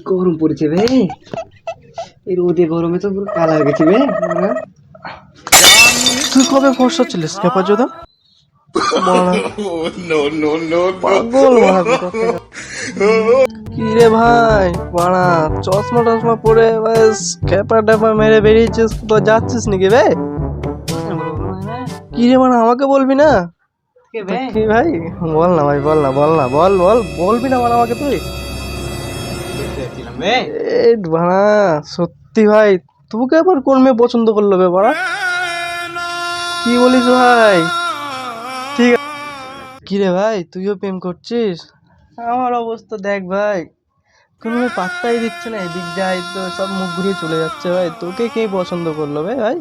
গরম পড়েছে বে, এই রোদে গরমে তো পুরো কালা হয়ে গেছি বে। তুই কবে ফর্সা ছিলিস খেপাচোদা? পাগল মারা কোথা থেকে। কি রে ভাই বাড়া, চশমা টশমা পরে বাস খেপা টেপা মেরে বেরিয়েছিস, তো যাচ্ছিস নাকি বে? কি রে বাড়া, আমাকে বলবি না? কি ভাই বল না ভাই, বল না, বল না, বল বল, বলবি না বাড়া আমাকে তুই? এই বাড়া সত্যি ভাই, তোকে আবার কোন মেয়ে পছন্দ করলো বে বাড়া? কি বলিস ভাই? ঠিক আছে। কি রে ভাই, তুইও প্রেম করছিস? আমার অবস্থা দেখ ভাই, কোনো মেয়ে পাত্তাই দিচ্ছে না, এদিক যাই তো সব মুখ ঘুরিয়ে চলে যাচ্ছে ভাই। তোকে কে পছন্দ করলো বে ভাই?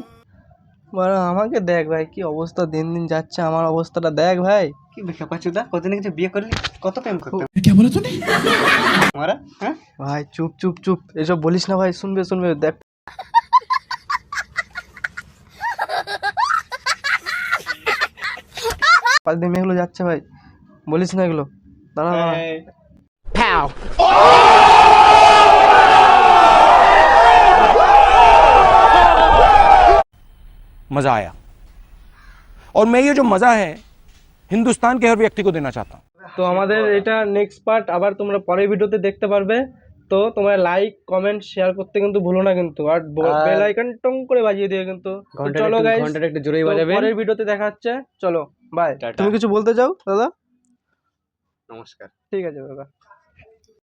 বাড়া আমাকে দেখ ভাই, কি অবস্থা দিন দিন যাচ্ছে, আমার অবস্থাটা দেখ ভাই। কি খেপাচোদা, কতদিন কিছু বিয়ে করলি, কত প্রেম করতে क्या बोला तूने? মারা? হ্যাঁ ভাই চুপ চুপ চুপ, এসব বলিস না ভাই, শুনবে শুনবে দেখ। পাঁচ দিন মেয়েগুলো যাচ্ছে ভাই, বলিস না এগুলো। দাঁড়া দাঁড়া। मजा आया और मैं ये जो मजा है हिंदुस्तान के हर व्यक्ति को देना चाहता हूँ। তো আমাদের এটা নেক্সট পার্ট আবার তোমরা পরের ভিডিওতে দেখতে পারবে। তো তোমরা লাইক কমেন্ট শেয়ার করতে কিন্তু ভুলো না কিন্তু, আর বেল আইকন টং করে বাজিয়ে দিও কিন্তু। তো চলো গাইস, ঘন্টাটা একটু জোরেই তো বাজাবে। পরের ভিডিওতে দেখা হচ্ছে, চলো বাই। টাটা। তুমি কিছু বলতে চাও দাদা? নমস্কার। ঠিক আছে দাদা।